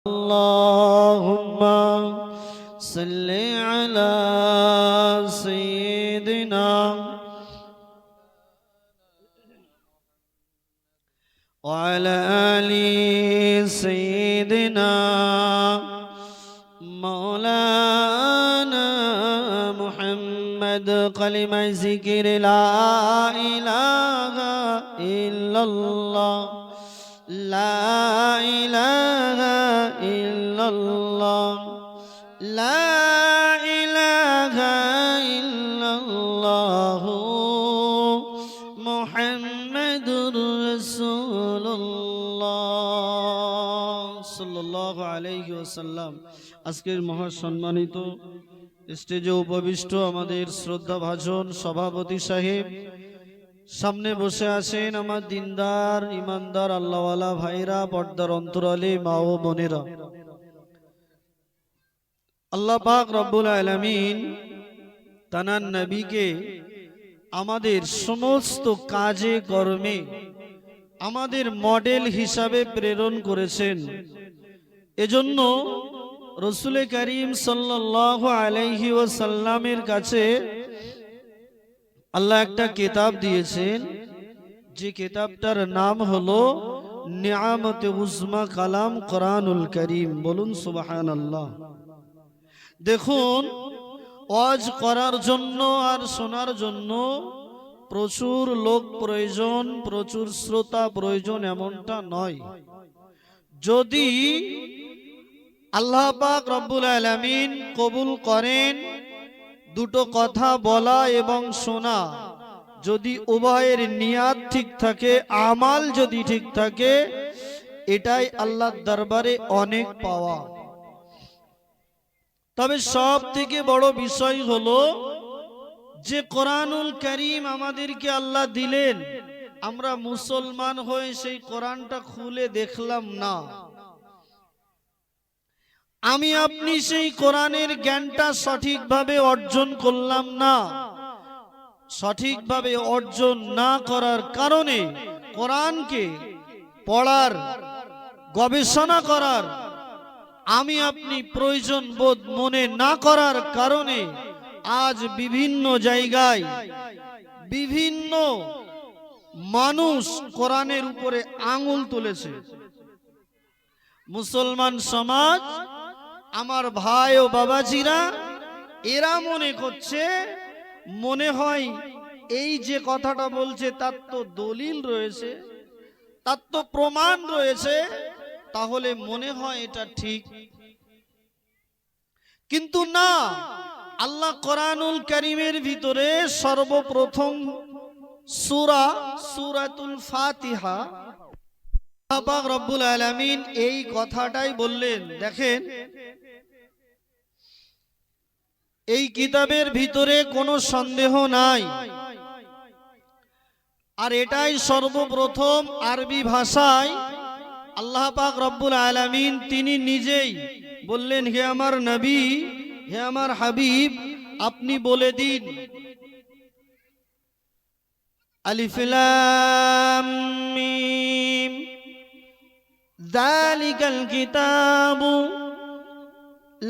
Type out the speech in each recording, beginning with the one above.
اللهم صل على سيدنا وعلى آل سيدنا مولانا محمد كلمة ذكر لا إله إلا الله لا إله إلا الله لا إله إلا الله محمد رسول الله صلى الله عليه وسلم। আজকের মহা সম্মানিত স্টেজে উপবিষ্ট আমাদের শ্রদ্ধাভাজন সভাপতি সাহেব, সামনে বসে আছেন আমার দিনদার ইমানদার আল্লাহওয়ালা ভাইরা, পর্দার অন্তরালে মা ও বোনেরা, আল্লাহ পাক রব্বুল আলামিন তানার নবীকে আমাদের সমস্ত কাজে কর্মে আমাদের মডেল হিসাবে প্রেরণ করেছেন। এজন্য রাসূল করিম সাল্লাল্লাহু আলাইহি ওয়াসাল্লামের কাছে আল্লাহ একটা কিতাব দিয়েছেন, যে কিতাবটার নাম হলো নিয়ামতে উজমা কালাম কোরআনুল করিম। বলুন সুবহানাল্লাহ। দেখুন, ওয়াজ করার জন্য আর শোনার জন্য প্রচুর লোক প্রয়োজন, প্রচুর শ্রোতা প্রয়োজন এমনটা নয়। যদি আল্লাহ পাক রব্বুল আলামিন কবুল করেন, দুটো কথা বলা এবং শোনা যদি উভয়ের নিয়াত ঠিক থাকে, আমাল যদি ঠিক থাকে, এটাই আল্লাহর দরবারে অনেক পাওয়া। তবে সব থেকে বড় বিষয় হলো যে কোরআনুল কারীম আমাদেরকে আল্লাহ দিলেন, আমরা মুসলমান হয়ে সেই কোরআনটা খুলে দেখলাম না। আমি আপনি সেই কোরআনের জ্ঞানটা সঠিকভাবে অর্জন করলাম না। সঠিকভাবে অর্জন না করার কারণে, কোরআনকে পড়ার, গবেষণা করার আমি আপনি প্রয়োজন বোধ মনে না করার কারণে আজ বিভিন্ন জায়গায় বিভিন্ন মানুষ কোরআনের উপরে আঙুল তুলেছে। মুসলমান সমাজ, আমার ভাই ও বাবাজিরা, এরা মনে করছে, মনে হয় এই যে কথাটা বলছে তার তো দলিল রয়েছে, তার তো প্রমাণ রয়েছে, তাহলে মনে হয় এটা ঠিক। কিন্তু না, আল্লাহ কোরআনুল কারীমের ভিতরে সর্বপ্রথম সূরাতুল ফাতিহা, আল্লাহ পাক রব্বুল আলামিন এই কথাটাই বললেন। দেখেন, এই কিতাবের ভিতরে কোনো সন্দেহ নাই, আর এটাই সর্বপ্রথম আরবি ভাষায় আল্লাহ পাক রব্বুল আলামিন তিনি নিজেই বললেন, হে আমার নবী, হে আমার হাবিব, আপনি বলে দিন, আলিফ লাম মিম যালিকাল কিতাবু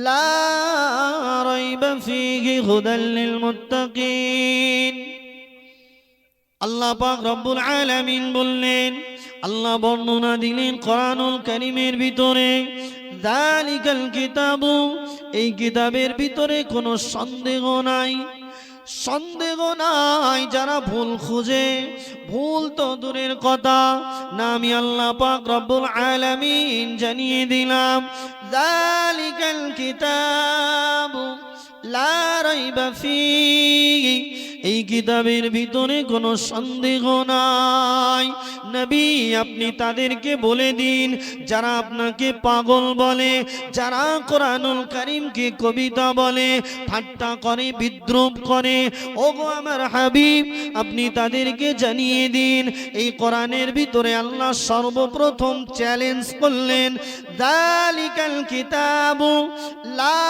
লা রাইবা ফীহি হুদাল লিল মুত্তাকিন। আল্লাহ পাক রব্বুল আলামিন বললেন, আল্লাহ বর্ণনা দিলেন কোরআনুল কারীমের ভিতরে, যালিকাল কিতাবু, এই কিতাবের ভিতরে কোনো সন্দেহ নাই, সন্দেহ নাই। যারা ভুল খুঁজে, ভুল তো দূরের কথা না, আমি আল্লাহ পাক রব্বুল আলামিন জানিয়ে দিলাম, যালিকাল কিতাবু লা রাইবা ফীহি, এই কিতাবের ভিতরে কোনো সন্দেহ নাই। নবী, আপনি তাদেরকে বলে দিন যারা আপনাকে পাগল বলে, যারা কোরআনুল কারীমকে কবিতা বলে, ঠাট্টা করে, বিদ্রূপ করে, ওগো আমার হাবিব, আপনি তাদেরকে জানিয়ে দিন, এই কোরআনের ভিতরে আল্লাহ সর্বপ্রথম চ্যালেঞ্জ করলেন, যালিকাল কিতাবু লা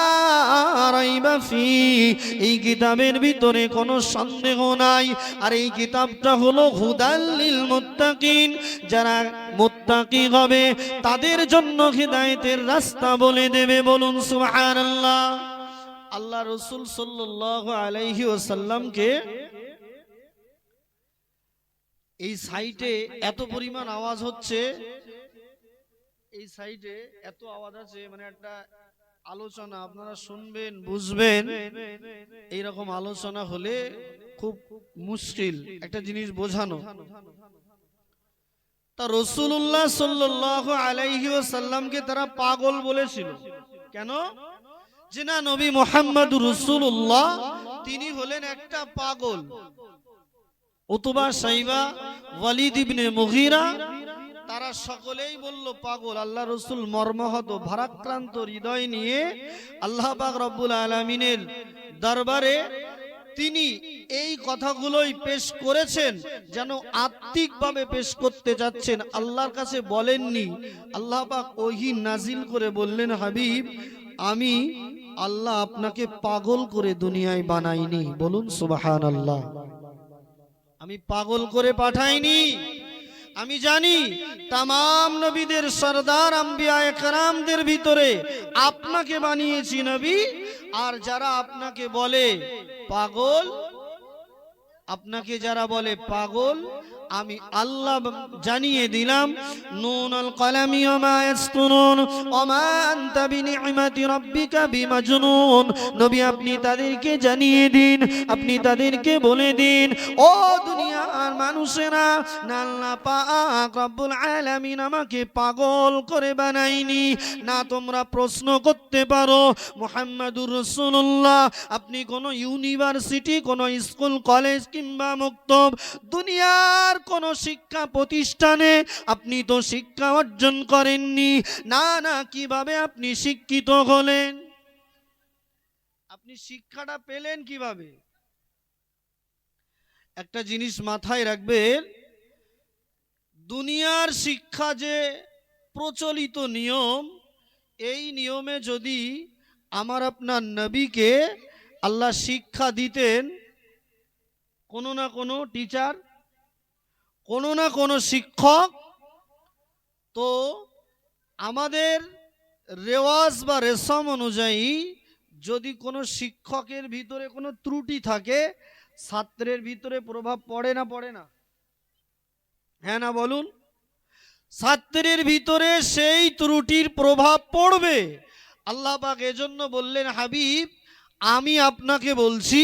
রাইবা ফীহি, এই কিতাবের ভিতরে কোনো সন্দেহ নাই। আর এই কিতাবটা হলো হুদাল লিল মুত্তাকিন, যারা মুত্তাকি হবে তাদের জন্য হিদায়াতের রাস্তা বলে দেবে। বলুন সুবহানাল্লাহ। আল্লাহ রাসূল সাল্লাল্লাহু আলাইহি ওয়াসাল্লামকে এই সাইটে এত পরিমাণ আওয়াজ হচ্ছে, এই সাইডে এত আওয়াজ আছে, মানে একটা আলোচনা আপনারা শুনবেন বুঝবেন, এইরকম আলোচনা হলে খুব মুশকিল একটা জিনিস বোঝানো। তা রাসূলুল্লাহ সাল্লাল্লাহু আলাইহি ওয়াসাল্লামকে তারা পাগল বলেছিল কেন? যে না, নবী মুহাম্মদুর রাসূলুল্লাহ তিনি হলেন একটা পাগল। উতবা, শাইবা, ওয়ালিদ ইবনে মুগীরা তারা সকলেই বলল পাগল। আল্লাহ রাসূল মর্মাহত ভারাক্রান্ত হৃদয় নিয়ে আল্লাহ পাক রব্বুল আলামিনের দরবারে তিনি এই কথাগুলোই পেশ করেছেন, যেন আত্মিকভাবে পেশ করতে যাচ্ছেন, আল্লাহর কাছে বলেননি। আল্লাহ পাক ওহী নাজিল করে বললেন, হাবিব আমি আল্লাহ আপনাকে পাগল করে দুনিয়ায় বানাইনি। বলুন সুবহানাল্লাহ। আমি পাগল করে পাঠাইনি। আমি জানি তামাম নবীদের সরদার আম্বিয়ায়ে কেরামদের ভিতরে আপনাকে বানিয়েছি নবী। আর যারা আপনাকে বলে পাগল, আপনাকে যারা বলে পাগল, আমি আল্লাহ জানিয়ে দিলাম, নুনুল কলামি ওয়া মা ইয়াসতুরুন ওয়া মা আনতা বিনি'মাতি রাব্বিকা বিমাজনুন। নবী আপনি তাদেরকে জানিয়ে দিন, আপনি তাদেরকে বলে দিন, ও দুনিয়ার মানুষেরা, আল্লাহ পাক রব্বুল আলামিন আমাকে পাগল করে বানাইনি। না তোমরা প্রশ্ন করতে পারো মুহাম্মাদুর রাসূলুল্লাহ আপনি কোন ইউনিভার্সিটি, কোন স্কুল, কলেজ কিংবা মক্তব, দুনিয়ার কোন শিক্ষা প্রতিষ্ঠানে আপনি তো শিক্ষা অর্জন করেননি। না না, কিভাবে আপনি শিক্ষিত হলেন? আপনি শিক্ষাটা পেলেন কিভাবে? একটা জিনিস মাথায় রাখবেন, দুনিয়ার শিক্ষা যে প্রচলিত নিয়ম, এই নিয়মে যদি আমার আপনার নবীকে আল্লাহ শিক্ষা দিতেন, কোনো না কোনো টিচার, কোনো না কোনো শিক্ষক, তো আমাদের রেওয়াজ বা রেশম অনুযায়ী যদি কোনো শিক্ষকের ভিতরে কোনো ত্রুটি থাকে, ছাত্রের ভিতরে প্রভাব পড়ে না পড়ে না? হ্যাঁ না বলুন? ছাত্রের ভিতরে সেই ত্রুটির প্রভাব পড়বে। আল্লাহ পাক এজন্য বললেন, হাবিব আমি আপনাকে বলছি,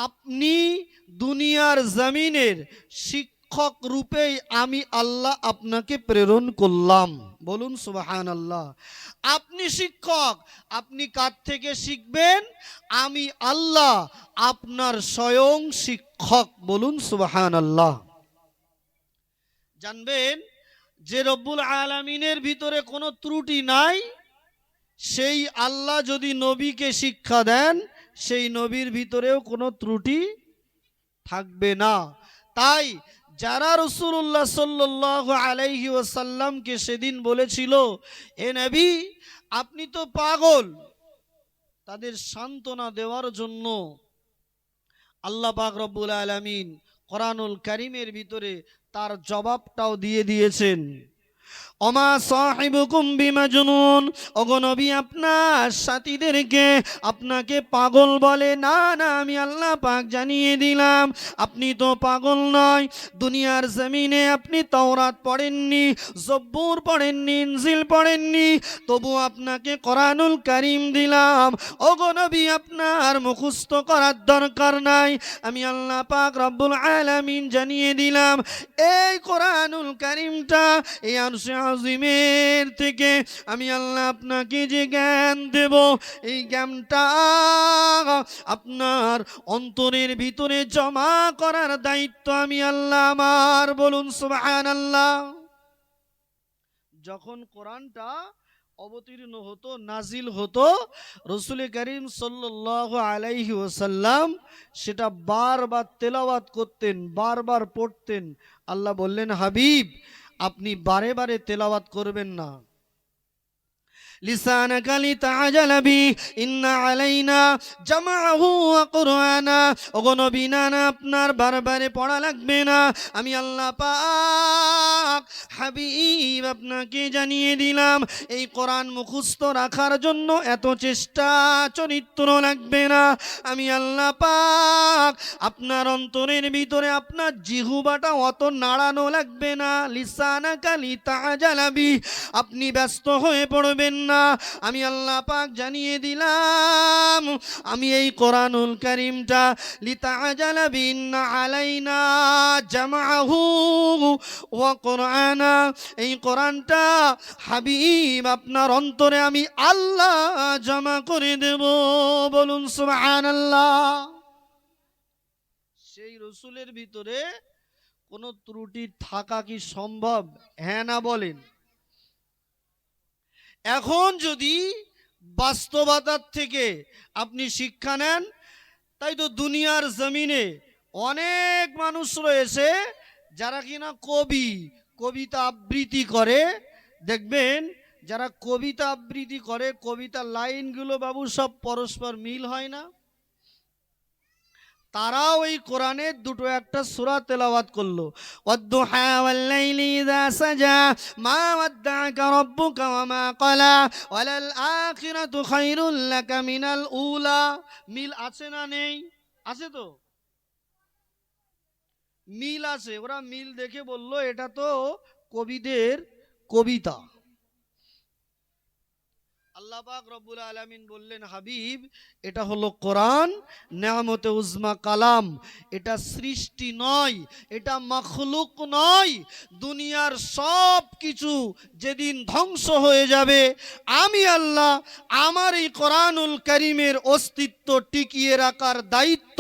আপনি দুনিয়ার জমিনের শিক্ষক রূপেই আমি আল্লাহ আপনাকে প্রেরণ করলাম। বলুন সুবহানাল্লাহ। আপনি শিক্ষক, আপনি কার থেকে শিখবেন? আমি আল্লাহ আপনার স্বয়ং শিক্ষক। বলুন সুবহানাল্লাহ। জানবেন যে রব্বুল আলামিনের ভিতরে কোনো ত্রুটি নাই, সেই আল্লাহ যদি নবীকে শিক্ষা দেন, সেই নবীর ভিতরেও কোনো ত্রুটি থাকবে না। তাই যারা রাসূলুল্লাহ সাল্লাল্লাহু আলাইহি ওয়াসাল্লামকে সেদিন বলেছিল, এ নবী আপনি তো পাগল, তাদের সান্ত্বনা দেওয়ার জন্য আল্লাহ পাক রব্বুল আলামিন কোরআনুল কারীমের ভিতরে তার জবাবটাও দিয়ে দিয়েছেন। ওমা সাহিবুকুম বিমাজনুন, ওগো নবী আপনার সাথীদেরকে আপনাকে পাগল বলে না। না, আমি আল্লাহ পাক জানিয়ে দিলাম আপনি তো পাগল নয়। দুনিয়ার জমিনে আপনি তাওরাত পড়েননি, জব্বুর পড়েননি, ইনজিল পড়েননি, তবু আপনাকে কোরআনুল কারীম দিলাম। ওগো নবী আপনার মুখস্থ করার দরকার নাই, আমি আল্লাহ পাক রব্বুল আলামিন জানিয়ে দিলাম এই কোরআনুল কারীমটা, এই আরশে আজিমের থেকে আমি আল্লাহ আপনাকে যে জ্ঞান দেব, এই জ্ঞানটা আপনার অন্তরের ভিতরে জমা করার দায়িত্ব আমি আল্লাহ আমার। বলুন সুবহানাল্লাহ। যখন কোরআনটা অবতীর্ণ হতো, নাজিল হতো, রাসূল করিম সাল্লাল্লাহু আলাইহি ওয়াসাল্লাম সেটা বারবার তেলাওয়াত করতেন, বারবার পড়তেন। আল্লাহ বললেন, হাবিব আপনি বারে বারে তেলাওয়াত করবেন না, লিসানাকা লিতাআজালা বি ইন্না আলাইনা জামাআহু ওয়া কুরআনা। ওগো নবী, না না, আপনার বারবারে পড়া লাগবে না। আমি আল্লাহ পাক হাবিব আপনাকে জানিয়ে দিলাম, এই কোরআন মুখস্থ রাখার জন্য এত চেষ্টা চরিত্র লাগবে না। আমি আল্লাহ পাক আপনার অন্তরের ভিতরে আপনার জিহ্বাটা অত নাড়ানো লাগবে না। লিসানাকা লিতাআজালা বি, আপনি ব্যস্ত হয়ে পড়বেন না। আমি আল্লাহ পাক জানিয়ে দিলাম, আমি এই কোরআনুল কারীমটা লিতাআজালা বি ইন্না আলাইনা জামাআহু ওয়া কুরআনা, এই কোরআনটা হাবিব আপনার অন্তরে আমি আল্লাহ জমা করে দেব। বলুন সুবহানাল্লাহ। সেই রসুলের ভিতরে কোনো ত্রুটি থাকা কি সম্ভব? হ্যাঁ না বলেন। এখন যদি বাস্তবতার থেকে আপনি শিক্ষা নেন, তাই তো দুনিয়ার জমিনে অনেক মানুষ রয়েছে যারা কিনা কবিতা আবৃত্তি করে। দেখবেন যারা কবিতা আবৃত্তি করে, কবিতার লাইনগুলো বাবু সব পরস্পর মিল হয় না। তারাও এই কোরআনের দুটো একটা সূরা তেলাওয়াত করলো, ওয়াদ-দুহা ওয়াল-লাইলি ইযা সাজা মা ওয়াদ্দা'আকা রাব্বুকা ওয়া মা ক্বালা ওয়ালাল আখিরাতু খায়রুল লাকা মিনাল উলা। মিল আছে না নেই? আছে তো, মিল আছে। ওরা মিল দেখে বলল এটা তো কবিদের কবিতা। আল্লাহ পাক রব্বুল আলামিন বললেন, হাবিব এটা হলো কোরআন, নেয়ামতে উজমা কালাম। এটা সৃষ্টি নয়, এটা মাখলুক নয়। দুনিয়ার সব কিছু যেদিন ধ্বংস হয়ে যাবে, আমি আল্লাহ আমার এই কোরআনুল কারীমের অস্তিত্ব টিকিয়ে রাখার দায়িত্ব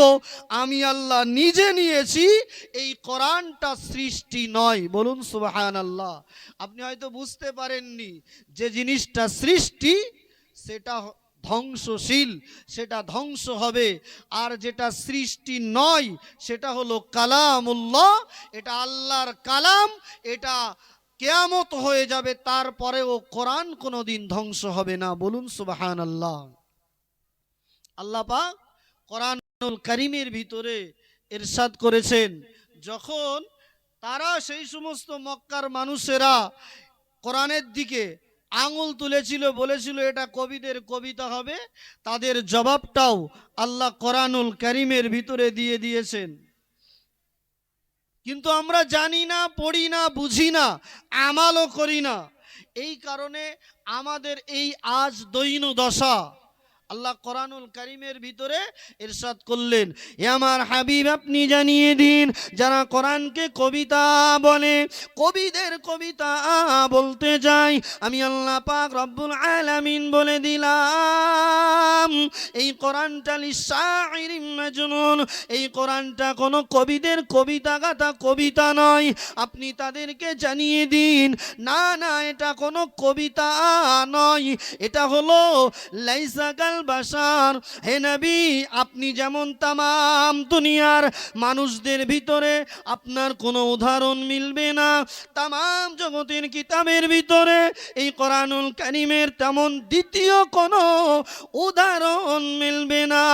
আমি আল্লাহ নিজে নিয়েছি। এই কোরআনটা সৃষ্টি নয়। বলুন সুবহানাল্লাহ। আপনি হয়তো বুঝতে পারেননি যে জিনিসটা সৃষ্টি সেটা ধ্বংসশীল, সেটা ধ্বংস হবে। আর যেটা সৃষ্টি নয় সেটা হলো কালামুল্লাহ, এটা আল্লাহর কালাম, এটা কিয়ামত হয়ে যাবে, তারপরেও কোরআন কোনোদিন ধ্বংস হবে না। বলুন সুবহানাল্লাহ। আল্লাহ পাক কোরআনুল কারীমের ভিতরে ইরশাদ করেছেন, যখন তারা সেই সমস্ত মক্কার মানুষেরা কোরআনের দিকে আঙুল তুলেছিল, বলেছিল এটা কবিদের কবিতা হবে, তাদের জবাবটাও আল্লাহ কোরআনুল কারীমের ভিতরে দিয়ে দিয়েছেন। কিন্তু আমরা জানি না, পড়ি না, বুঝি না, আমালও করি না। এই কারণে আমাদের এই আজ দৈন দশা। আল্লাহ কোরআনুল কারীমের ভিতরে ইরশাদ করলেন, হে আমার হাবিব আপনি জানিয়ে দিন, যারা কোরআনকে কবিতা বলে, কবিদের কবিতা বলতে যায়, আমি আল্লাহ পাক রব্বুল আলামিন বলে দিলাম এই কোরআনটা লিশাইরিম মাজনুন, এই কোরআনটা কোনো কবিদের কবিতা গাথা কবিতা নয়। আপনি তাদেরকে জানিয়ে দিন, না না, এটা কোনো কবিতা নয়, এটা হলো লাইসা বাশার। হে নবী, আপনি যেমন তামাম দুনিয়ার মানুষদের ভিতরে আপনার কোনো উদাহরণ মিলবে না, তামাম জগতের কিতাবের ভিতরে এই কোরআনুল কারীমের তেমন দ্বিতীয় কোনো উদাহরণ মিলবে না।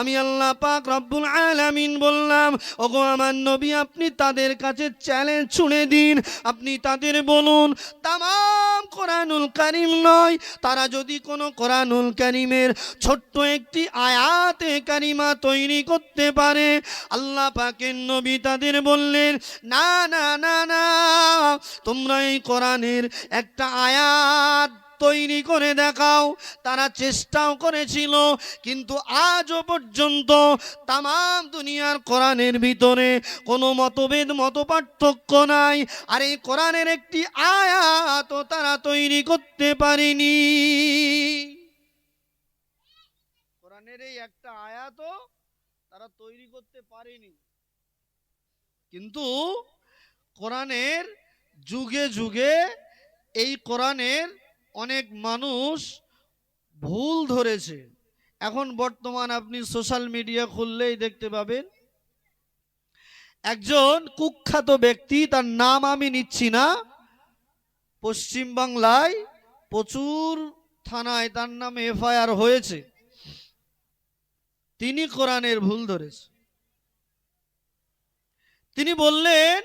আমি আল্লাহ পাক রব্বুল আলামিন বললাম, ওগো আমার নবী, আপনি তাদের কাছে চ্যালেঞ্জ ছুঁড়ে দিন, আপনি তাদের বলুন তামাম কোরআনুল কারীম নয়, তারা যদি কোনো কোরআনুল কারীমের ছোট্ট একটি আয়াতে কারিমা তৈরি করতে পারে, আল্লাহ পাকের নবী তাদের বললেন, না না না না, তোমরা এই কোরআনের একটা আয়াত তৈরি করে দেখাও। তারা চেষ্টাও করেছিল, কিন্তু আজও পর্যন্ত তামাম দুনিয়ার কোরআনের ভিতরে কোনো মতভেদ মত পার্থক্য নাই, আর এই কোরআনের একটি আয়াতও তারা তৈরি করতে পারেনি। কোরআনের এই একটা আয়াতও তারা তৈরি করতে পারেনি। কিন্তু কোরআনের যুগে যুগে এই কোরআনের অনেক মানুষ ভুল ধরেছে। এখন বর্তমান আপনি সোশ্যাল মিডিয়া খুললেই দেখতে পাবেন একজন কুখ্যাত ব্যক্তি, তার নাম আমি নিচ্ছি না, পশ্চিম বাংলায় প্রচুর থানায় তার নামে এফআইআর হয়েছে, তিনি কোরআনের ভুল ধরেছে। তিনি বললেন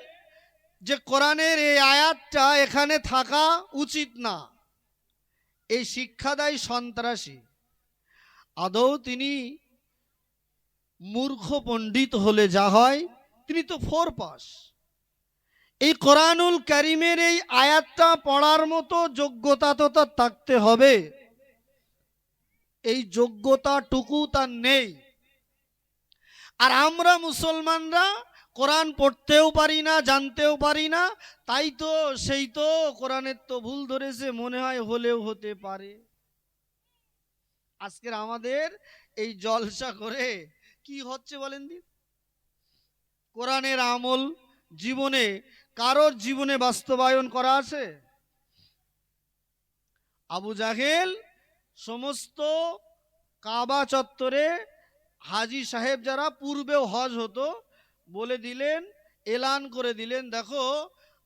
যে কোরআনের এই আয়াতটা এখানে থাকা উচিত না, এই শিক্ষা দেয় সন্ত্রাসী। আদৌ তিনি মূর্খ পণ্ডিত হলে যা হয়, তিনি তো 4 পাস। এই কোরআনুল কারীমের এই আয়াতটা পড়ার মতো যোগ্যতা তো তার থাকতে হবে, এই যোগ্যতাটুকু তার নেই। আর আমরা মুসলমানরা কোরআন পড়তেও পারি না, জানতেও পারি না, তাই তো সেই তো কোরআনের তো ভুল ধরেছে, মনে হয় হলেও হতে পারে। আজকের আমাদের এই জলসা করে কি হচ্ছে বলেন দিন? কোরআনের আমল জীবনে কারোর জীবনে বাস্তবায়ন করা আছে? আবু জাহেল সমস্ত কাবা চত্বরে হাজী সাহেব যারা পূর্বেও হজ হতো বলে দিলেন, এলান করে দিলেন, দেখো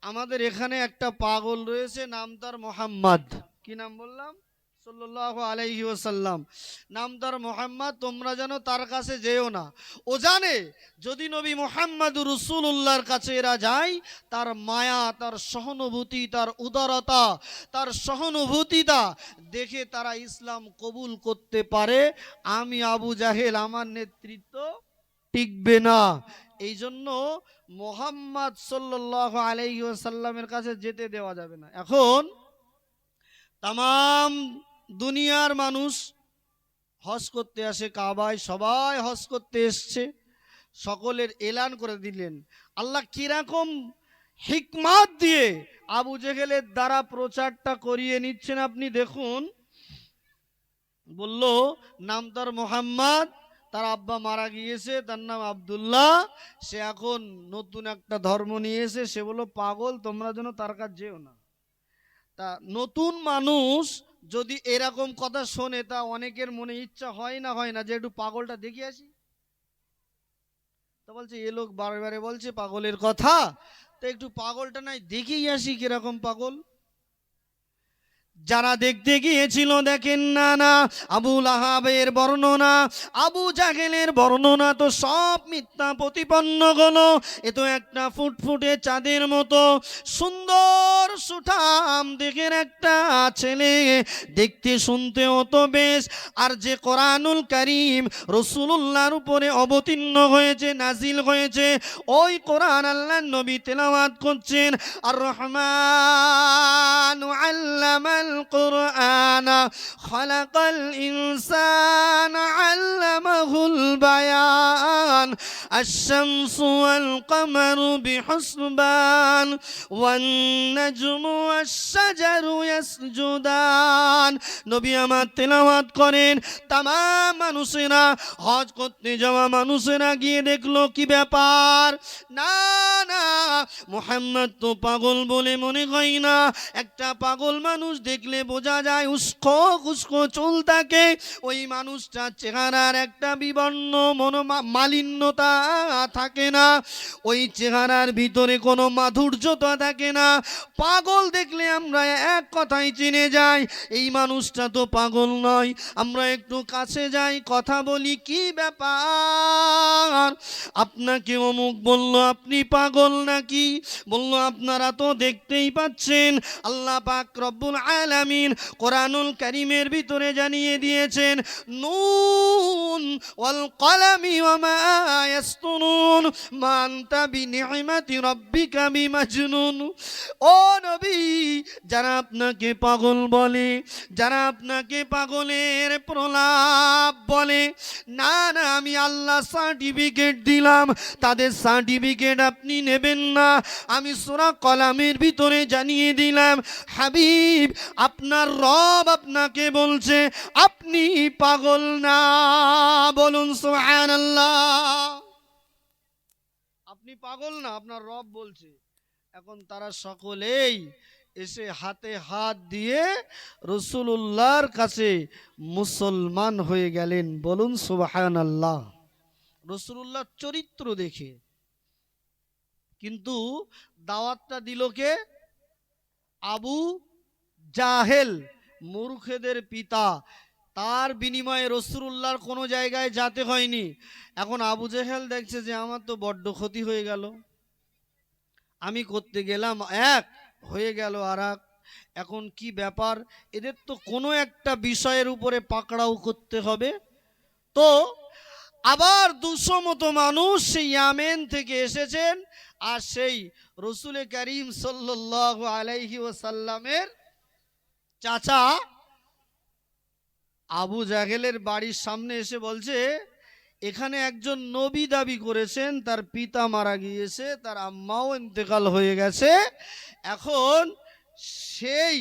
আমাদের এখানে একটা পাগল রয়েছে, নাম তার মোহাম্মদ। কি নাম বললাম? সাল্লাল্লাহু আলাইহি ওয়াসাল্লাম। নাম তার মোহাম্মদ, তোমরা যেন তার কাছে যেও না। ও জানে যদি নবী মুহাম্মদুর রাসূলুল্লাহর কাছে এরা যায়, তার মায়া, তার সহানুভূতি, তার উদারতা, তার সহানুভূতিটা দেখে তারা ইসলাম কবুল করতে পারে। আমি আবু জাহেল, আমার নেতৃত্ব টিকবে না। এই জন্য মুহাম্মদ সাল্লাল্লাহু আলাইহি ওয়াসাল্লামের কাছে যেতে দেওয়া যাবে না। এখন তাম দুনিয়ার মানুষ হজ করতে আসে কাবায়, সবাই হজ করতে এসছে, সকলের এলান করে দিলেন। আল্লাহ কিরকম হিকমত দিয়ে আবু জেহেলের দ্বারা প্রচারটা করিয়ে নিচ্ছেন আপনি দেখুন। বলল নাম তার মোহাম্মদ, তার আব্বা মারা গিয়েছে, তার নাম আব্দুল্লাহ, সে এখন নতুন একটা ধর্ম নিয়েছে, সে বলল পাগল, তোমরা যেন তার কাছে যেও না। তা নতুন মানুষ যদি এরকম কথা শোনে, তা অনেকের মনে ইচ্ছা হয় না যে একটু পাগলটা দেখে আসি। তা বলছে এ লোক বারে বলছে পাগলের কথা, তা একটু পাগলটা নাই দেখেই আসি কিরকম পাগল। যারা দেখতে গিয়েছিল দেখেন না আবু লাহাবের বর্ণনা, আবু জাহেলের বর্ণনা তো সব মিথ্যা প্রতিপন্ন হলো। এ তো একটা ফুটফুটে চাঁদের মতো সুন্দর সুঠাম দেখের একটা ছেলে, দেখতে শুনতেও তো বেশ। আর যে কোরআনুল কারীম রাসূলুল্লাহর উপরে অবতীর্ণ হয়েছে, নাজিল হয়েছে, ওই কোরআন আল্লাহর নবী তেলাওয়াত করছেন। আর রহমান আল্লামাল القرآن خلق الإنسان علمه البيان الشمس والقمر بحسبان والنجم والشجر يسجدان। নবী আমার তেলাওয়াত করেন, তাম মানুষেরা হজ করতে যাওয়া মানুষেরা গিয়ে দেখলো কি ব্যাপার, না মুহাম্মদ তো পাগল বলে মনে হয় না। একটা পাগল মানুষ দেখলে বোঝা যায় উস্কো চুল থাকে, ওই মানুষটার চেহারার একটা বিবর্ণ মালিন্যতা থাকে না, ওই চেহারার ভিতরে কোনো মাধুর্যতা থাকে না। পাগল দেখলে আমরা এক কথায় চিনে যাই এই মানুষটা তো পাগল নয়। আমরা একটু কাছে যাই, কথা বলি, কি ব্যাপার, আপনাকে অমুক বলল, আপনি পাগল নাকি? বলল আপনারা তো দেখতেই পাচ্ছেন আল্লাহ পাক রব্বুল আলামিন কোরআনুল কারীমের ভিতরে জানিয়ে দিয়েছেন, নুন ওয়াল কলামি ওয়া মা ইয়াসতুরুন মা আনতা বিনি'মাতি রাব্বিকা বিমাজনুন। ও নবী, যারা আপনাকে পাগল বলে, যারা আপনাকে পাগলের প্রলাপ বলে, না আমি আল্লাহ সার্টিফিকেট দিলাম, তাদের সার্টিফিকেট আপনি নেবেন না। আমি সূরা কলামের ভিতরে জানিয়ে দিলাম, হাবিব আপনার রব আপনাকে বলছে আপনি পাগল না। বলুন সুবহানাল্লাহ। আপনি পাগল না, আপনার রব বলছে। এখন তারা সকলেই এসে হাতে হাত দিয়ে রাসূলুল্লাহর কাছে মুসলমান হয়ে গেলেন। বলুন সুবহানাল্লাহ। রাসূলুল্লাহর চরিত্র দেখে। কিন্তু দাওয়াতটা দিল কে? আবু জাহেল। মূর্খদের পিতা, তার বিনিময়ে রাসূলুল্লাহর কোনো জায়গায় যেতে হয়নি। এখন আবু জেহেল দেখছে যে আমার তো বড্ড ক্ষতি হয়ে গেল, আমি করতে গেলাম এক, হয়ে গেল আর এক, এখন কি ব্যাপার, এদের তো কোনো একটা বিষয়ের উপরে পাকড়াও করতে হবে। তো আবার 200 মতো মানুষ সেই ইয়ামেন থেকে এসেছেন, আর সেই রসুল করিম সাল্লাল্লাহু আলাইহি ওয়াসাল্লামের চাচা আবু জাহেলের বাড়ির সামনে এসে বলছে, এখানে একজন নবী দাবি করেছেন, তার পিতা মারা গিয়েছে, তার আম্মাও ইন্তেকাল হয়ে গেছে, এখন সেই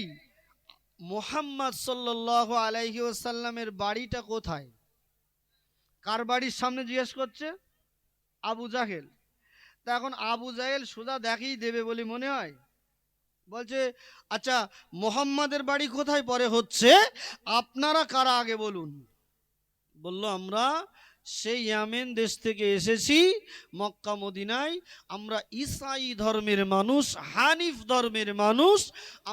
মুহাম্মদ সাল্লাল্লাহু আলাইহি ওয়াসাল্লামের বাড়িটা কোথায়? কার বাড়ির সামনে জিজ্ঞেস করছে? আবু জাহেল। তা এখন আবু জাহেল সুদা দেখিয়ে দেবে বলে মনে হয়, বলছে আচ্ছা মুহাম্মাদের বাড়ি কোথায় পরে হচ্ছে, আপনারা কারা আগে বলুন। বলল আমরা সেই ইয়ামেন দেশ থেকে এসেছি মক্কা মদিনায়, আমরা ঈসাই ধর্মের মানুষ, হানিফ ধর্মের মানুষ,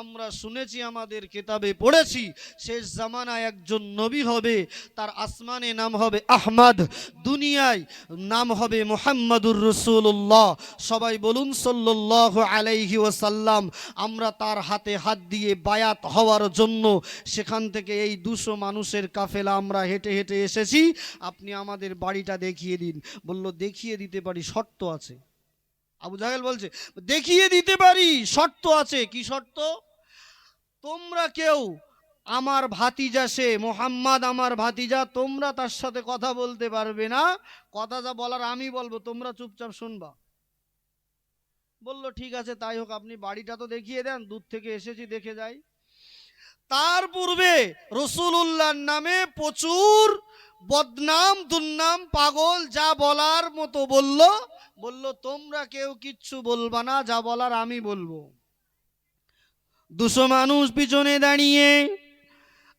আমরা শুনেছি, আমাদের কিতাবে পড়েছি শেষ জামানায় একজন নবী হবে, তার আসমানে নাম হবে আহমদ, দুনিয়ায় নাম হবে মুহাম্মাদুর রাসূলুল্লাহ, সবাই বলুন সাল্লাল্লাহু আলাইহি ওয়াসাল্লাম। আমরা তার হাতে হাত দিয়ে বায়াত হওয়ার জন্য সেখান থেকে এই 200 মানুষের কাফেলা আমরা হেঁটে হেঁটে এসেছি, আপনি আমাদের বাড়িটা দেখিয়ে দিন। বলল দেখিয়ে দিতে পারি, শর্ত আছে। আবু জাহেল বলছে দেখিয়ে দিতে পারি, শর্ত আছে। কি শর্ত? তোমরা কেউ, আমার ভাতিজা সে মোহাম্মদ, আমার ভাতিজা, তোমরা তার সাথে কথা বলতে পারবে না, কথা যা বলার আমি বলবো, তোমরা চুপচাপ শুনবা। বলল ঠিক আছে তাই হোক, আপনি বাড়িটা তো দেখিয়ে দেন, দূর থেকে এসেছি দেখে যাই। তার পূর্বে রাসূলুল্লাহর নামে প্রচুর বদনাম দুর্নাম পাগল যা বলার মতো বলল তোমরা কেউ কিচ্ছু বলবা না, যা বলার আমি বলবো। 200 মানুষ পিছনে দাঁড়িয়ে,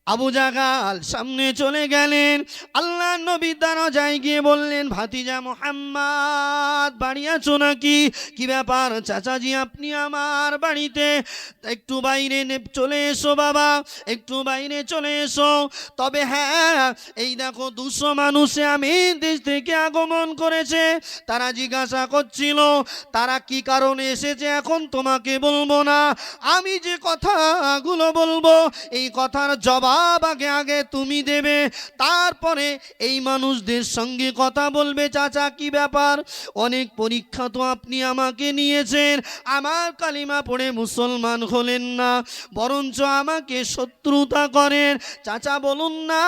আবু জাহাল সামনে চলে গেলেন। আল্লাহ নবী দরজায় গিয়ে বললেন, ভাতিজা মুহাম্মদ বাড়ি আছো নাকি? কি ব্যাপার চাচাজি আপনি আমার বাড়িতে? একটু বাইরে চলে এসো বাবা, একটু বাইরে চলে এসো। তবে হ্যাঁ, এই দেখো 200 মানুষে আমি দেশ থেকে আগমন করেছে, তারা জিজ্ঞাসা করছিল তারা কি কারণে এসেছে, এখন তোমাকে বলবো না, আমি যে কথাগুলো বলবো এই কথার জবাব আগে আগে তুমি দেবে, তারপরে এই মানুষদের সঙ্গে কথা বলবে। চাচা কি ব্যাপার? অনেক পরীক্ষা তো আপনি আমাকে নিয়েছেন, আমার কালিমা পড়ে মুসলমান হলেন না, বরঞ্চ আমাকে শত্রুতা করেন। চাচা বলুন না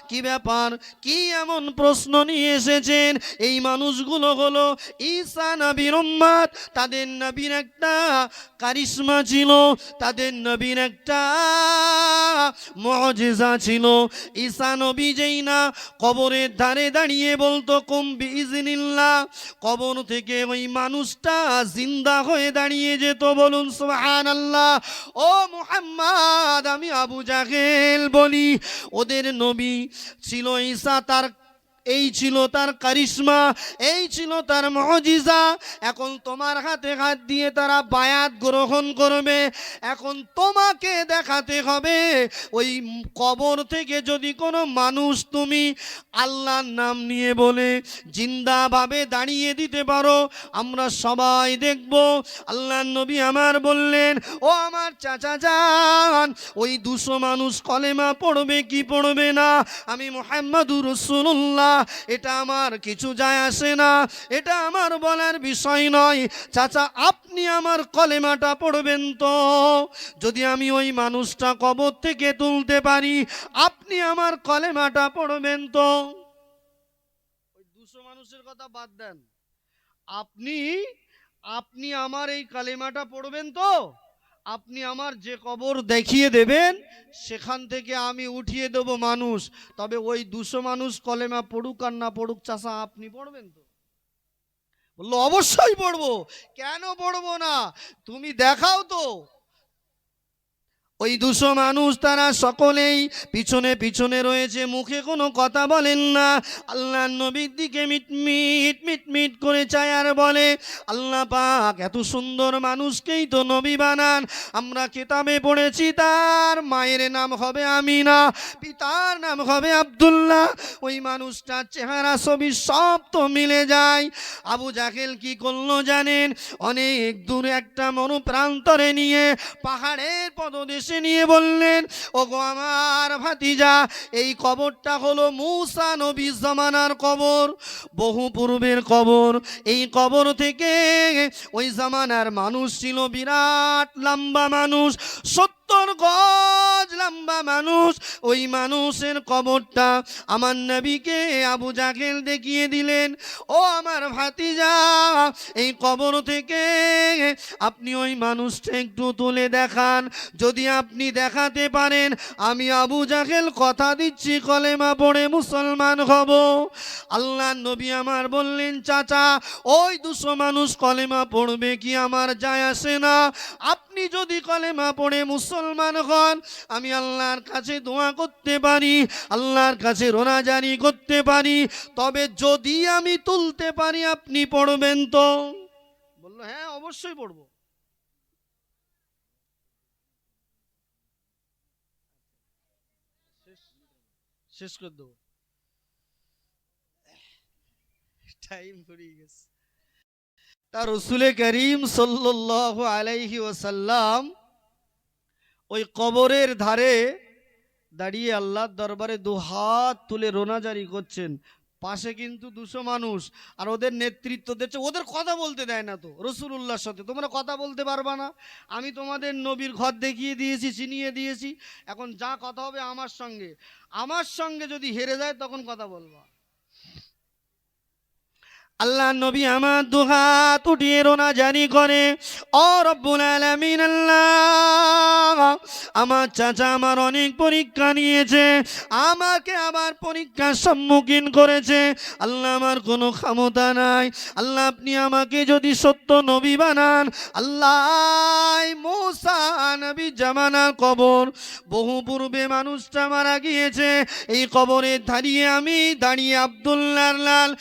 কি ব্যাপার, কি এমন প্রশ্ন নিয়ে এসেছেন? এই মানুষগুলো হলো ঈসা নবীর উম্মত, তাদের নবীর একটা কারিশমা ছিল, তাদের নবীর একটা মুজিজা ছিল। ঈসা নবী যেই না কবরের ধারে দাঁড়িয়ে বলতো কুম বিইজনিল্লাহ, কবর থেকে ওই মানুষটা জিন্দা হয়ে দাঁড়িয়ে যেত। বলুন সুবহানাল্লাহ। ও মুহাম্মদ, আমি আবু জাহেল বলি, ওদের নবী ছিল ঈসা, তার এই ছিল তার কারিশমা, এই ছিল তার মুজিজা। এখন তোমার হাতে হাত দিয়ে তারা বায়াত গ্রহণ করবে, এখন তোমাকে দেখাতে হবে ওই কবর থেকে যদি কোনো মানুষ তুমি আল্লাহর নাম নিয়ে বলে জিন্দাভাবে দাঁড়িয়ে দিতে পারো, আমরা সবাই দেখব। আল্লাহর নবী আমার বললেন, ও আমার চাচা যান, ওই 200 মানুষ কলেমা পড়বে কি পড়বে না, আমি মুহাম্মাদুর রাসূলুল্লাহ, এটা আমার কিছু যায় আসে না, এটা আমার বলার বিষয় নয়। চাচা আপনি আমার কলেমাটা পড়বেন তো? যদি আমি ওই মানুষটা কবর থেকে তুলতে পারি, আপনি আমার কলেমাটা পড়বেন তো? ওই 200 মানুষের কথা বাদ দেন, আপনি আমার এই কালেমাটা পড়বেন তো? আপনি আমার যে কবর দেখিয়ে দেবেন সেখান থেকে আমি উঠিয়ে দেব মানুষ, তবে ওই 200 মানুষ কলেমা পড়ুক আর না পড়ুক, চাচা আপনি পড়বেন তো? বললো অবশ্যই পড়বো। কেন পড়বো না, তুমি দেখাও তো। ওই 200 মানুষ তারা সকলেই পিছনে পিছনে রয়েছে, মুখে কোনো কথা বলেন না। আল্লাহর নবীর দিকে মিটমিট মিটমিট করে চায় আর বলে, আল্লাহ পাক এত সুন্দর মানুষকেই তো নবী বানান। আমরা কিতাবে পড়েছি তার মায়ের নাম হবে আমিনা, পিতার নাম হবে আব্দুল্লাহ। ওই মানুষটার চেহারা ছবি সব তো মিলে যায়। আবু জাহেল কি করলো জানেন? অনেক দূরে একটা মরুপ্রান্তরে নিয়ে পাহাড়ের পদদেশে নিয়ে বললেন, ওগো আমার ভাতিজা, এই কবরটা হলো মূসা নবীর জামানার কবর, বহু পূর্বের কবর। এই কবর থেকে ওই জামানার মানুষ ছিল বিরাট লম্বা মানুষ, 70 গজ লম্বা মানুষ। ওই মানুষের কবরটা আমার নবীকে আবু জাহেল দেখিয়ে দিলেন। ও আমার ভাতিজা, এই কবর থেকে আপনি ওই মানুষটা একটু তুলে দেখান। যদি আপনি দেখাতে পারেন, আমি আবু জাহেল কথা দিচ্ছি কলেমা পড়ে মুসলমান হব। আল্লাহ নবী আমার বললেন, চাচা ওই 200 মানুষ কলেমা পড়বে কি আমার যায় আসে না। আপনি যদি কলেমা পড়ে মুসলমান হন, আমি আল্লাহর কাছে দোয়া করতে পারি, আল্লাহর কাছে রোনাজারি করতে পারি। তবে যদি আমি তুলতে পারি আপনি পড়বেন তো? বললো, হ্যাঁ অবশ্যই পড়বো। শেষ করে দেবো, টাইম ফুরিয়ে গেছে। তার রাসূলে করিম সাল্লাল্লাহু আলাইহি ওয়াসাল্লাম ওই কবরের ধারে দাঁড়িয়ে আল্লাহর দরবারে 2 হাত তুলে রোনাজারি করছেন। পাশে কিন্তু 200 মানুষ, আর ওদের নেতৃত্ব দিচ্ছে। ওদের কথা বলতে দেয় না তো রাসূলুল্লাহর সাথে, তোমরা কথা বলতে পারবা না। আমি তোমাদের নবীর ঘর দেখিয়ে দিয়েছি, চিনিয়ে দিয়েছি, এখন যা কথা হবে আমার সঙ্গে যদি হেরে যায় তখন কথা বলবা। আল্লাহ নবী আমার 2 হাত উঠিয়ে রোনাজারি করে, ও রব্বুল আলামিন, আল্লাহ আমার চাচা আমার অনেক পরীক্ষা নিয়েছে, আমাকে আবার পরীক্ষার সম্মুখীন করেছে। আল্লাহ আমার কোনো ক্ষমতা নাই, আল্লাহ আপনি আমাকে যদি সত্য নবী বানান, আল্লাহ মূসা নবী জামানার কবর, বহু পূর্বে মানুষটা মারা গিয়েছে, এই কবরে দাঁড়িয়ে আব্দুল্লাহর লাল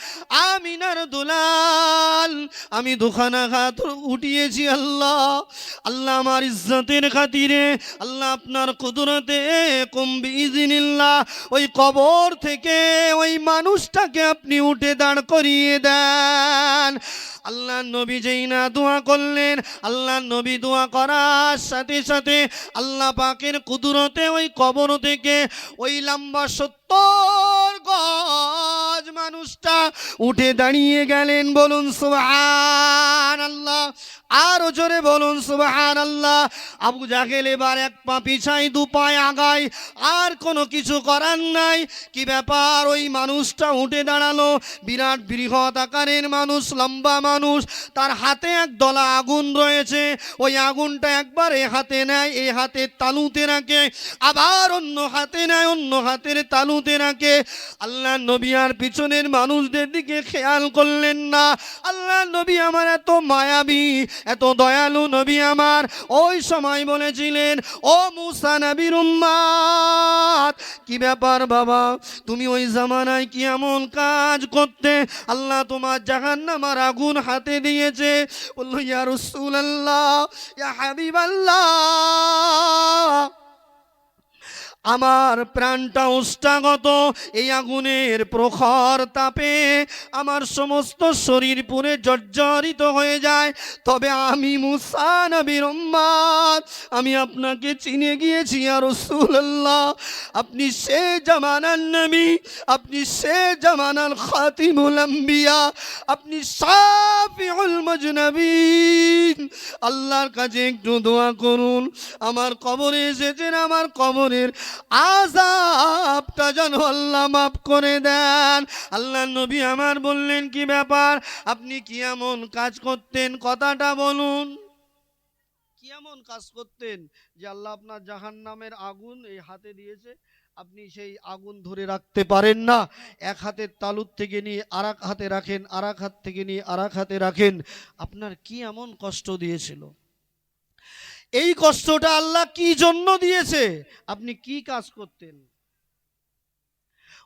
আমিনার দুলাল আমি 2 খানা হাত উঠিয়েছি। আল্লাহ আল্লাহ আমার ইজ্জতের খাতিরে, আল্লাহ আপনার কুদরতে কুম বিইজনিল্লাহ ওই কবর থেকে ওই মানুষটাকে আপনি উঠে দাঁড় করিয়ে দেন। আল্লাহ নবী যেই না দোয়া করলেন, আল্লাহ নবী দোয়া করার সাথে সাথে আল্লাহ পাকের কুদরতে ওই কবর থেকে ওই লম্বা 70 গজ মানুষটা উঠে দাঁড়িয়ে গেলেন। বলুন সুবহানাল্লাহ, আরো জোরে বলুন সুবহানাল্লাহ। আবু জাহেল এবার 1 পা পিছায় 2 পা আগায়, আর কোনো কিছু করার নাই। কি ব্যাপার? ওই মানুষটা উঠে দাঁড়ালো, বিরাট বৃহৎ আকারের মানুষ, লম্বা মানুষ, তার হাতে 1 দলা আগুন রয়েছে। ওই আগুনটা একবার এ হাতে নেয়, এই হাতের তালুতে রাখে, আবার অন্য হাতে নেয়, অন্য হাতের তালুতে রাখে। আল্লাহ নবী আর পিছনের মানুষদের দিকে খেয়াল করলেন না। আল্লাহ নবী আমার এত মায়াবী, এত দয়ালু নবী আমার ওই সময় বলেছিলেন, ও মূসা নবীর উম্মত, কি ব্যাপার বাবা, তুমি ওই জামানায় কি এমন কাজ করতে আল্লাহ তোমার জাহান্নামের আগুন হাতে দিয়েছে? বলল, ইয়া রাসূলুল্লাহ, ইয়া হাবিবাল্লাহ, আমার প্রাণটা ওষ্ঠাগত, এই আগুনের প্রখর তাপে আমার সমস্ত শরীর পুরে জর্জরিত হয়ে যায়। তবে আমি মূসা নবীর উম্মত, আমি আপনাকে চিনে গিয়েছি ইয়া রাসূলুল্লাহ, আপনি সে জামানার নবী, আপনি সে জামানার খাতিমুল আম্বিয়া, আপনি শাফিউল মুজনাবিন। আল্লাহর কাছে একটু দোয়া করুন, আমার কবরে এসেছেন, আমার কবরের আযাবটা যেন আল্লাহ মাফ করে দেন। আল্লাহ নবী আমার বললেন, কি ব্যাপার, আপনি কি এমন কাজ করতেন? কথাটা বলুন, কি এমন কাজ করতেন যে আল্লাহ আপনার জাহান্নামের আগুন এই হাতে দিয়েছে, আপনি সেই আগুন ধরে রাখতে পারেন না? 1 হাতের তালুর থেকে নিয়ে আর 1 হাতে রাখেন, আর 1 হাত থেকে নিয়ে আর 1 হাতে রাখেন, আপনার কি এমন কষ্ট দিয়েছিল? এই কষ্টটা আল্লাহ কি জন্য দিয়েছে? আপনি কি কাজ করতেন?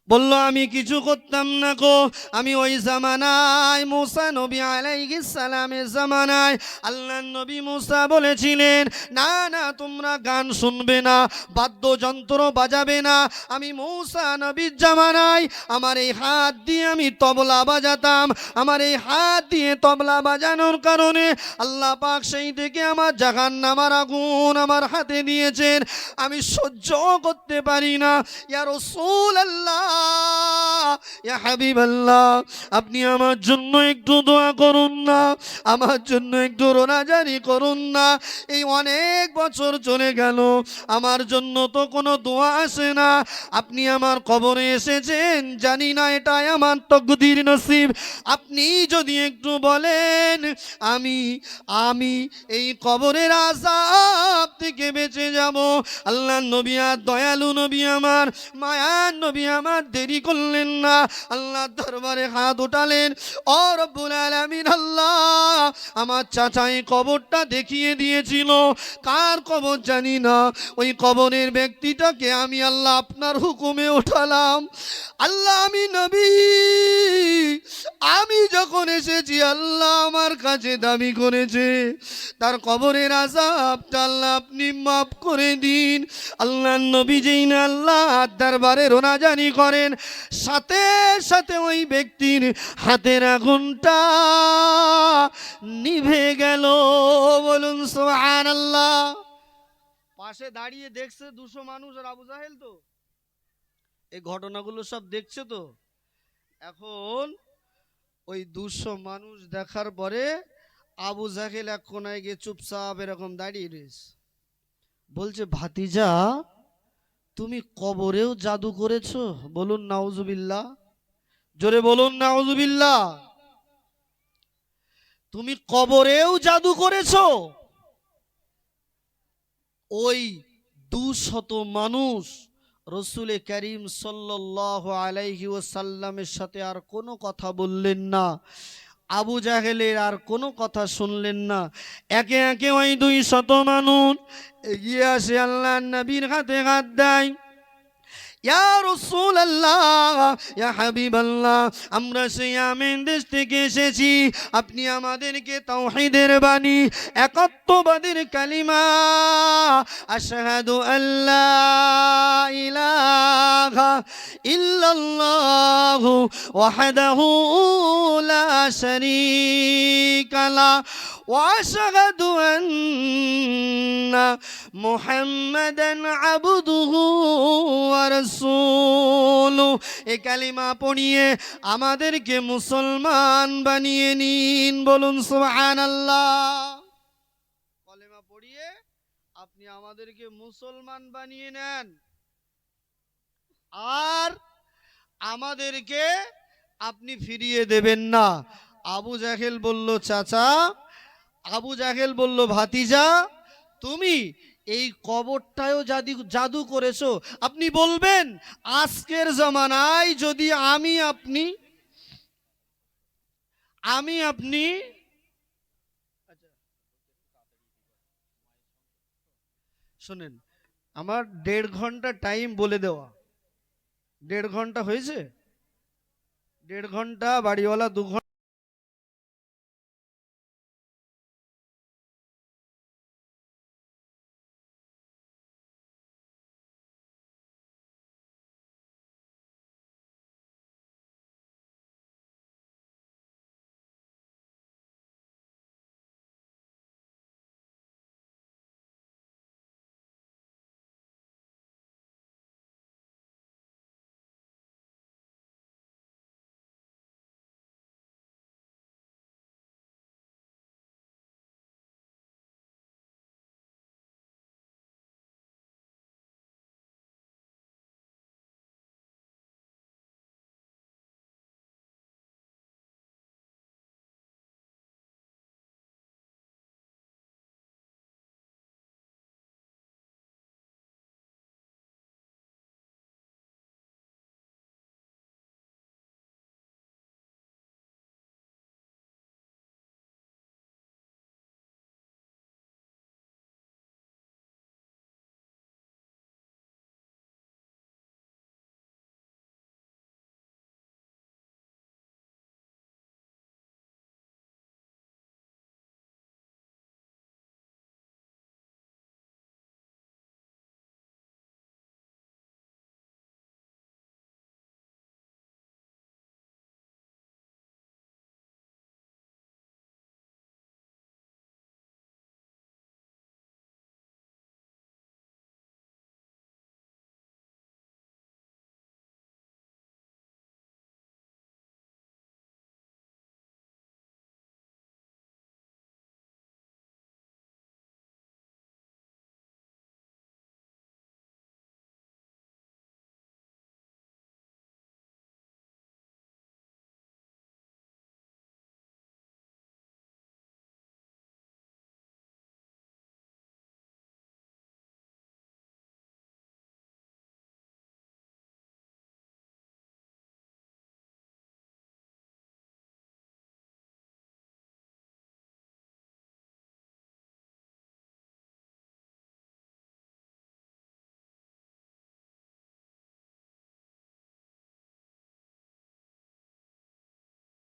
বললো আমি কিছু করতাম না গো, আমি ওই জামানায় মুসা নবী আলাইহিস সালামের জামানায় আল্লাহ নবী মুসা বলেছিলেন, না না তোমরা গান শুনবে না, বাদ্যযন্ত্র বাজাবে না। আমি মুসা নবীর জামানায় আমার এই হাত দিয়ে আমি তবলা বাজাতাম। আমার এই হাত দিয়ে তবলা বাজানোর কারণে আল্লাহ পাক সেই থেকে আমার জাহান্নামের আগুন আমার হাতে দিয়েছেন। আমি সহ্য করতে পারি না। ইয়া রাসূলুল্লাহ, ইয়া হাবিবাল্লাহ, আপনি আমার জন্য একটু দোয়া করুন না, আমার জন্য একটু রোনাজারি করুন না। এই অনেক বছর চলে গেল, আমার জন্য তো কোনো দোয়া আসে না। আপনি আমার কবরে এসেছেন, জানি না এটাই আমার তকদির নসিব। আপনি যদি একটু বলেন আমি আমি এই কবরের আযাব থেকে বেঁচে যাব। আল্লাহ নবী আর দয়ালু নবী আমার, মায়ার নবী আমার দেরি করলেন না, আল্লাহ দরবারে হাত উঠালেন। ও রব্বুল আলামিন আল্লাহ, আমার চাচা এই কবরটা দেখিয়ে দিয়েছিল, কার কবর জানি না, ওই কবরের ব্যক্তিটাকে আমি আল্লাহ আপনার হুকুমে উঠালাম। আল্লাহ আমি নবী, আমি যখন এসেছি আল্লাহ আমার কাছে দাবি করেছে তার কবরের আযাবটা আল্লাহ আপনি মাফ করে দিন। আল্লাহ নবী যেই না আল্লাহ দরবারে রোনাজারি করেন, সাথে সাথে ওই ব্যক্তির হাতের আগুনটা নিভে গেল। বলুন সুবহানাল্লাহ। পাশে দাঁড়িয়ে দেখছে 200 মানুষ আর আবু জাহেল তো এই ঘটনাগুলো সব দেখছে তো। এখন ওই 200 মানুষ দেখার পরে আবু জাহেল এক কোনায় গিয়ে চুপচাপ এরকম দাঁড়িয়ে রয়েছে। বলছে, ভাতিজা তুমি কবরেও জাদু করেছো? বলুন নাউজুবিল্লাহ, জোরে বলুন নাউজুবিল্লাহ। তুমি কবরেও জাদু করেছো? ওই 200 মানুষ রসুলে করিম সাল্লাল্লাহু আলাইহি ওয়াসাল্লামের সাথে আর কোনো কথা বললেন না, আবু জাহেলের আর কোনো কথা শুনলেন না। একে একে ওই 200 মানুষ এগিয়ে আসে, আল্লাহ নবীর হাতে হাত দেয়। ইয়া রাসূলুল্লাহ, ইয়া হাবিবাল্লাহ, আমরা সেই আমিন দেশ থেকে এসেছি, আপনি আমাদেরকে তাওহীদের বাণী, একাত্মবাদের কালিমা, আশহাদু আল্লা ইলাহা ইল্লাল্লাহু ওয়াহদাহু লা শারীকা লা ওয়া আশহাদু আন্না মুহাম্মাদান আবদুহু ওয়া রাসূলুহু, এই কালিমা পড়িয়ে আমাদেরকে মুসলমান বানিয়ে নিন। বলুন সুবহানাল্লাহ। কালিমা পড়িয়ে আপনি আমাদেরকে মুসলমান বানিয়ে নেন, আর আমাদেরকে আপনি ফিরিয়ে দেবেন না। আবু জাহেল বলল, চাচা, আবু জাহেল বলল, ভাতিজা তুমি এই কবরটায়ও জাদু করেছো? আপনি বলবেন আজকের জামানায় যদি আমি আপনি শোনেন, আমার 1.5 ঘন্টা টাইম বলে দেওয়া। 1.5 ঘন্টা হয়েছে, 1.5 ঘন্টা, বাড়িওয়ালা 2 ঘন্টা।